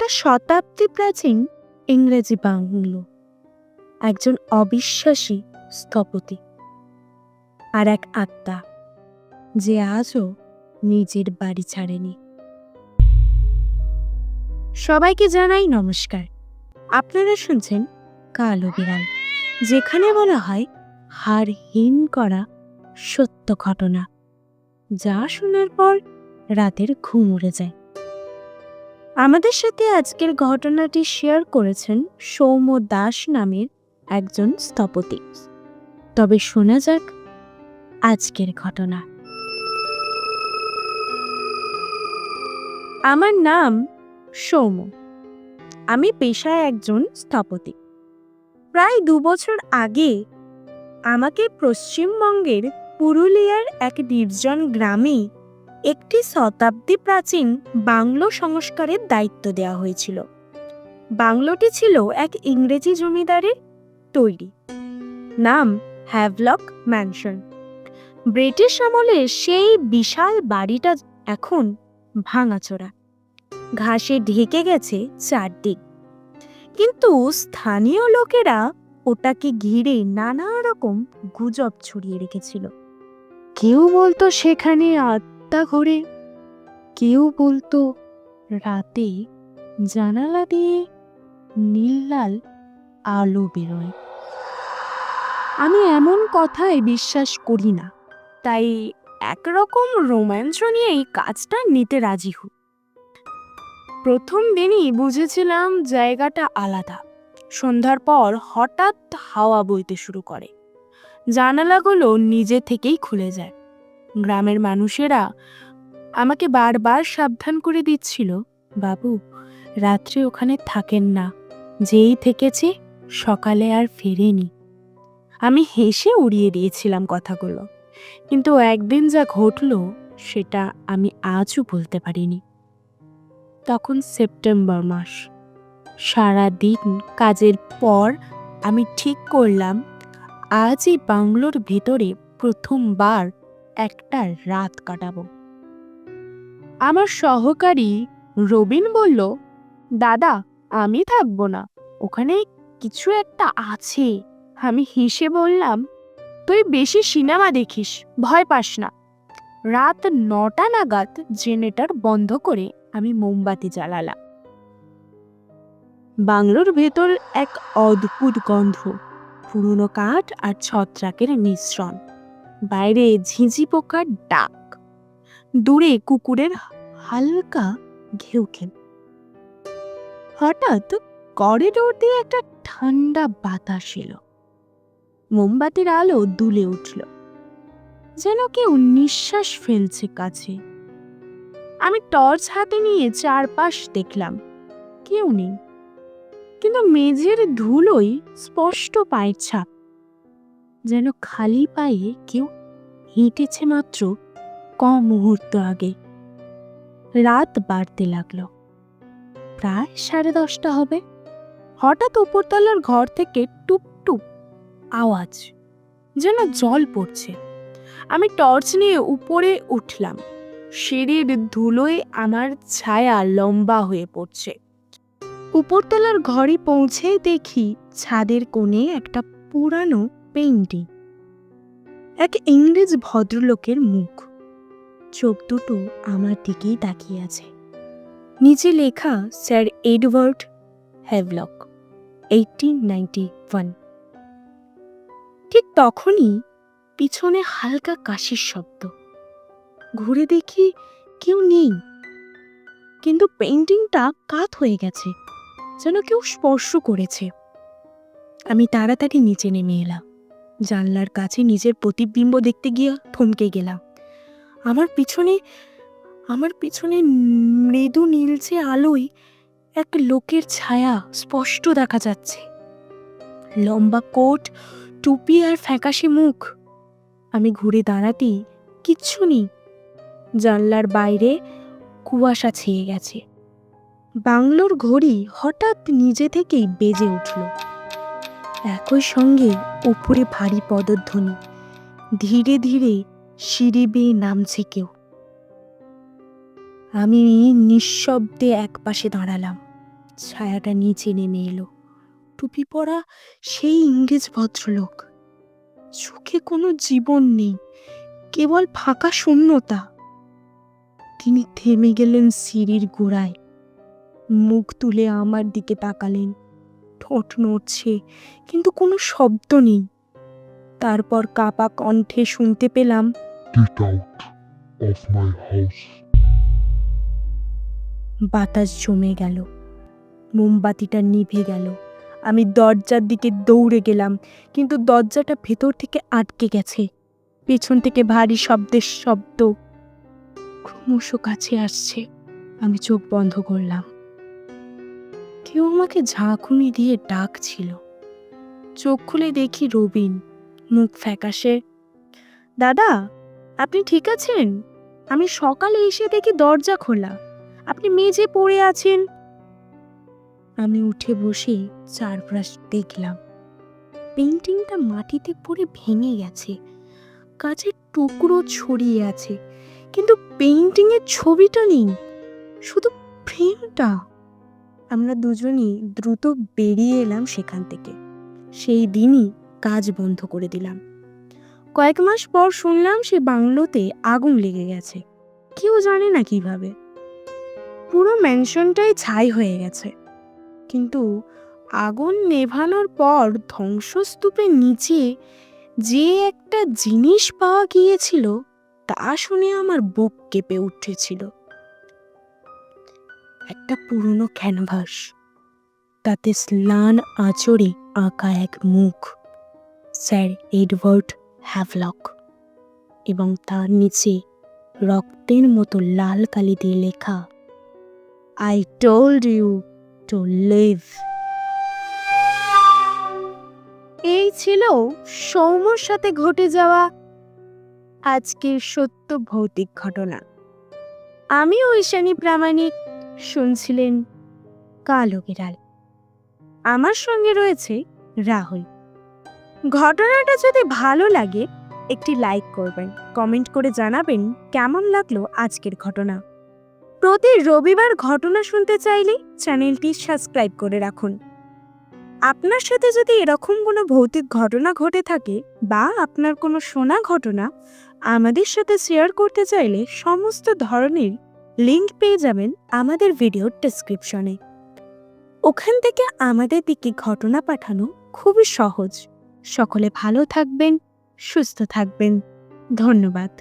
একটা শতাব্দী প্রাচীন ইংরেজি বাংলো, একজন অবিশ্বাসী স্থপতি, আর এক আত্মা যে আজও নিজের বাড়ি ছাড়েনি। সবাইকে জানাই নমস্কার। আপনারা শুনছেন কালো বিড়াল, যেখানে বলা হয় হাড় হিম করা সত্য ঘটনা, যা শোনার পর রাতের ঘুম উড়ে যায়। আমাদের সাথে আজকের ঘটনাটি শেয়ার করেছেন সৌম্য দাস নামের একজন স্থপতি। তবে শোনা যাক আজকের ঘটনা। আমার নাম সৌম্য। আমি পেশায় একজন স্থপতি। প্রায় 2 বছর আগে আমাকে পশ্চিমবঙ্গের পুরুলিয়ার এক নির্জন গ্রামে একটি শতাব্দী প্রাচীন বাংলো সংস্কারের দায়িত্ব দেওয়া হয়েছিল। বাংলোটি ছিল এক ইংরেজি জমিদারের তৈরি, নাম হ্যাভলক ম্যানশন। ব্রিটিশ আমলে সেই বিশাল বাড়িটা এখন ভাঙাচোরা, ঘাসে ঢেকে গেছে চারদিক। কিন্তু স্থানীয় লোকেরা ওটাকে ঘিরে নানা রকম গুজব ছড়িয়ে রেখেছিল। কেউ বলতো সেখানে আত্মা ঘোরে, কেউ বলতো রাতে জানালা দিয়ে নীল লাল আলো বেরোয়। আমি এমন কথায় বিশ্বাস করি না, তাই একরকম রোমাঞ্চ নিয়ে এই কাজটা নিতে রাজি হই। প্রথম দিনই বুঝেছিলাম জায়গাটা আলাদা। সন্ধ্যার পর হঠাৎ হাওয়া বইতে শুরু করে, জানালাগুলো নিজে থেকেই খুলে যায়। গ্রামের মানুষেরা আমাকে বারবার সাবধান করে দিচ্ছিল, বাবু রাত্রে ওখানে থাকেন না, যেই থেকেছে সকালে আর ফেরেনি। আমি হেসে উড়িয়ে দিয়েছিলাম কথাগুলো, কিন্তু একদিন যা ঘটলো সেটা আমি আজও বলতে পারিনি। তখন সেপ্টেম্বর মাস। সারাদিন কাজের পর আমি ঠিক করলাম আজ এই বাংলোর ভেতরে প্রথমবার একটা রাত কাটাবো। আমার সহকারী রবিন বলল, দাদা আমি থাকবো না, ওখানে কিছু একটা আছে। আমি হেসে বললাম, তুই বেশি সিনেমা দেখিস, ভয় পাস না। রাত 9টা নাগাদ জেনারেটর বন্ধ করে আমি মোমবাতি জ্বালালাম। বাংলোর ভেতর এক অদ্ভুত গন্ধ, পুরনো কাঠ আর ছত্রাকের মিশ্রণ। বাইরে ঝিঁঝি পোকার ডাক, দূরে কুকুরের হালকা ঘেউ ঘেউ। হঠাৎ করিডোর দিয়ে একটা ঠান্ডা বাতাস এলো। মোমবাতির আলো দুলে উঠল, যেন কেউ নিঃশ্বাস ফেলছে কাছে। আমি টর্চ হাতে নিয়ে চারপাশ দেখলাম, কেউ নেই, কিন্তু মেঝের ধুলোয় স্পষ্ট পায়ের ছাপ, যেন খালি পায়ে কেউ হেঁটেছে মাত্র মুহূর্ত আগে। রাত বাড়তে লাগলো, প্রায় 10:30 হবে। হঠাৎ উপরতলার ঘর থেকে টুপ টুপ আওয়াজ, যেন জল পড়ছে। আমি টর্চ নিয়ে উপরে উঠলাম। সিঁড়ির ধুলোয় আমার ছায়া লম্বা হয়ে পড়ছে। উপরতলার ঘরে পৌঁছে দেখি ছাদের কোণে একটা পুরানো পেইন্টিং, এক ইংরেজ ভদ্রলোকের মুখ, চোখ দুটো আমার দিকেই তাকিয়ে আছে। নিচে লেখা স্যার এডওয়ার্ড হ্যাভলক, 1891। ঠিক তখনই পিছনে হালকা কাশির শব্দ। ঘুরে দেখি কেউ নেই, কিন্তু পেইন্টিংটা কাত হয়ে গেছে, যেন কেউ স্পর্শ করেছে। আমি তাড়াতাড়ি নিচে নেমে এলাম। জানলার কাছে নিজের প্রতিবিম্ব দেখতে গিয়ে থমকে গেলাম। আমার পিছনে মৃদু নীলচে আলোয় এক লোকের ছায়া স্পষ্ট দেখা যাচ্ছে। লম্বা কোট, টুপি আর ফ্যাকাশে মুখ। আমি ঘুরে দাঁড়াতেই কিচ্ছু নেই। জানলার বাইরে কুয়াশা ছেয়ে গেছে। বাংলোর ঘড়ি হঠাৎ নিজে থেকেই বেজে উঠল। একই সঙ্গে উপরে ভারী পদধ্বনি, ধীরে ধীরে সিঁড়ি বেয়ে নামছে কেউ। আমি নিঃশব্দে একপাশে দাঁড়ালাম। ছায়াটা নিচে নেমে এলো। টুপি পরা সেই ইংরেজ ভদ্রলোক, চোখে কোনো জীবন নেই, কেবল ফাঁকা শূন্যতা। তিনি থেমে গেলেন সিঁড়ির গোড়ায়, মুখ তুলে আমার দিকে তাকালেন। ঠোঁট নড়ছে, কিন্তু কোনো শব্দ নেই। তারপর কাপা কণ্ঠে শুনতে পেলাম, Get out of my house. বাতাস জমে গেল, মোমবাতিটা নিভে গেল। আমি দরজার দিকে দৌড়ে গেলাম, কিন্তু দরজাটা ভেতর থেকে আটকে গেছে। পেছন থেকে ভারী শব্দের শব্দ ক্রমশ কাছে আসছে। আমি চোখ বন্ধ করলাম। কেউ আমাকে ঝাঁকুনি দিয়ে ডাকছিল। চোখ খুলে দেখি রবিন, মুখ ফ্যাকাশে। দাদা, আপনি ঠিক আছেন? আমি সকালে এসে দেখি দরজা খোলা, আপনি মেঝে পড়ে আছেন। আমি উঠে বসে চারপাশ দেখলাম। পেইন্টিংটা মাটিতে পড়ে ভেঙে গেছে, কাচের টুকরো ছড়িয়ে আছে, কিন্তু পেইন্টিংয়ের ছবিটা নেই, শুধু ফ্রেমটা। আমরা দুজনই দ্রুত বেরিয়ে এলাম সেখান থেকে। সেই দিনই কাজ বন্ধ করে দিলাম। কয়েক মাস পর শুনলাম সে বাংলোতে আগুন লেগে গেছে, কেউ জানে না কিভাবে। পুরো ম্যানশনটাই ছাই হয়ে গেছে, কিন্তু আগুন নেভানোর পর ধ্বংসস্তূপের নিচে যে একটা জিনিস পাওয়া গিয়েছিল তা শুনে আমার বুক কেঁপে উঠেছিল। একটা পুরনো ক্যানভাস, তাতে স্লান আঁচড়ে আঁকা এক মুখ, স্যার এডওয়ার্ড হ্যাভলক, এবং তার নিচে রক্তের মতো লাল কালি দিয়ে লেখা, I told you to leave. এই ছিল সৌম্যর সাথে ঘটে যাওয়া আজকের সত্য ভৌতিক ঘটনা। আমি ঐশানী প্রামাণিক, শুনছিলেন কালো বিড়াল। আমার সঙ্গে রয়েছে রাহুল। ঘটনাটা যদি ভালো লাগে একটি লাইক করবেন, কমেন্ট করে জানাবেন কেমন লাগলো আজকের ঘটনা। প্রতি রবিবার ঘটনা শুনতে চাইলে চ্যানেলটি সাবস্ক্রাইব করে রাখুন। আপনার সাথে যদি এরকম কোনো ভৌতিক ঘটনা ঘটে থাকে বা আপনার কোনো শোনা ঘটনা আমাদের সাথে শেয়ার করতে চাইলে সমস্ত ধরনের লিংক পেয়ে যাবেন আমাদের ভিডিওর ডেসক্রিপশনে। ওখান থেকে আমাদের দিকে ঘটনা পাঠানো খুবই সহজ। সকলে ভালো থাকবেন, সুস্থ থাকবেন। ধন্যবাদ।